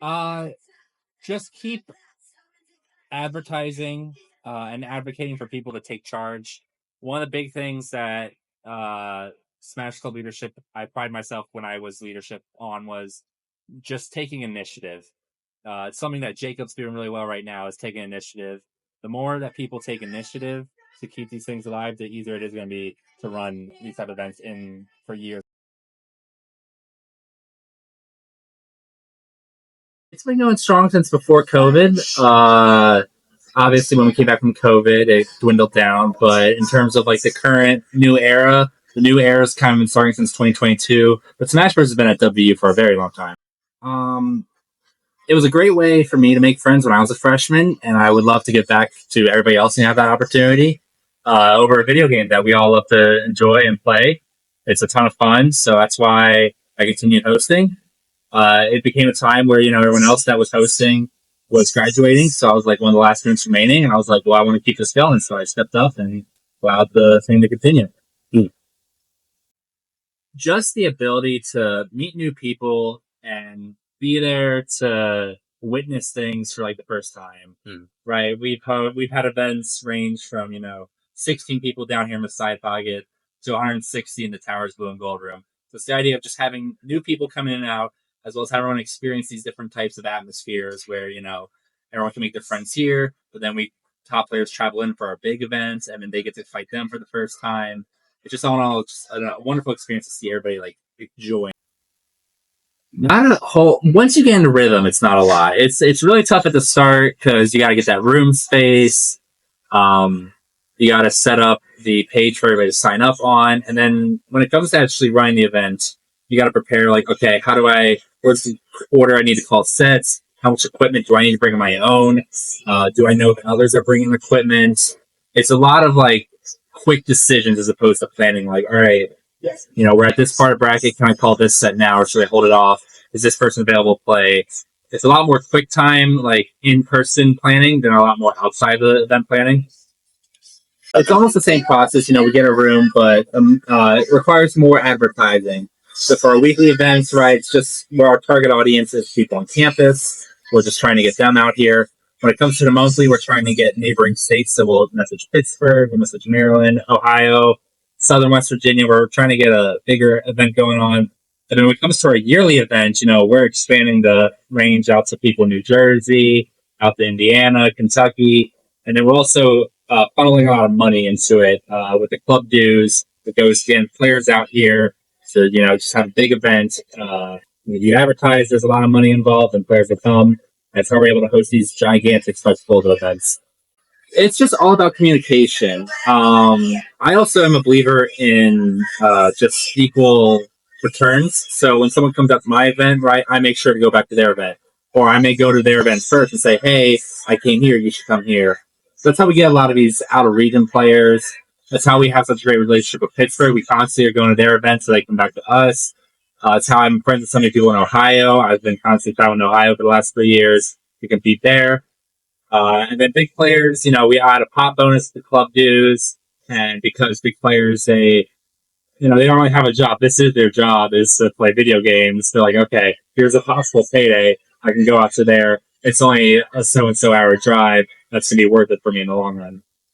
Uh, just keep advertising and advocating for people to take charge. One of the big things that Smash Club leadership, I pride myself when I was leadership on, was just taking initiative. It's something that Jacob's doing really well right now, is taking initiative. The more that people take initiative to keep these things alive, the easier it is going to be to run these type of events in for years. It's been going strong since before COVID. Obviously, when we came back from COVID, it dwindled down. But in terms of like the current new era, the new era has kind of been starting since 2022. But Smash Bros has been at WVU for a very long time. Um, it was a great way for me to make friends when I was a freshman, and I would love to get back to everybody else and have that opportunity over a video game that we all love to enjoy and play. It's a ton of fun, so that's why I continued hosting. It became a time where everyone else that was hosting was graduating, so I was like one of the last students remaining, and I was like, well, I want to keep this going, so I stepped up and allowed the thing to continue. Just the ability to meet new people and be there to witness things for like the first time. Right? We've had events range from 16 people down here in the side pocket to 160 in the Towers Blue and Gold room. So it's the idea of just having new people come in and out, as well as have everyone experience these different types of atmospheres where everyone can make their friends here, but then we top players travel in for our big events, and then they get to fight them for the first time. It's just all in all, just a wonderful experience to see everybody like enjoying. Not a whole. Once you get into rhythm, it's not a lot. It's really tough at the start because you got to get that room space. You got to set up the page for everybody to sign up on, and then when it comes to actually running the event, you got to prepare. Like, okay, what's the order I need to call sets? How much equipment do I need to bring on my own? Do I know that others are bringing equipment? It's a lot of like quick decisions as opposed to planning. Like, all right, we're at this part of bracket. Can I call this set now, or should I hold it off? Is this person available to play? It's a lot more quick time, like in-person planning, than a lot more outside the event planning. It's almost the same process. We get a room, but it requires more advertising. So for our weekly events, right, it's just where our target audience is people on campus. We're just trying to get them out here. When it comes to the monthly, we're trying to get neighboring states. So we'll message Pittsburgh, we'll message Maryland, Ohio, Southern West Virginia. We're trying to get a bigger event going on. And then when it comes to our yearly event, we're expanding the range out to people in New Jersey, out to Indiana, Kentucky. And then we're also funneling a lot of money into it with the club dues that goes to get players out here to, just have a big event. You advertise, there's a lot of money involved, and players will come. That's how we're able to host these gigantic spectacle events. It's just all about communication. I also am a believer in just equal returns. So when someone comes out to my event, right, I make sure to go back to their event. Or I may go to their event first and say, hey, I came here, you should come here. So that's how we get a lot of these out-of-region players. That's how we have such a great relationship with Pittsburgh. We constantly are going to their events so they come back to us. It's how I'm friends with so many people in Ohio. I've been constantly traveling to Ohio for the last 3 years to compete there. And then big players, we add a pop bonus to club dues. And because big players, they don't really have a job. This is their job, is to play video games. They're like, okay, here's a possible payday. I can go out to there. It's only a so-and-so hour drive. That's going to be worth it for me in the long run.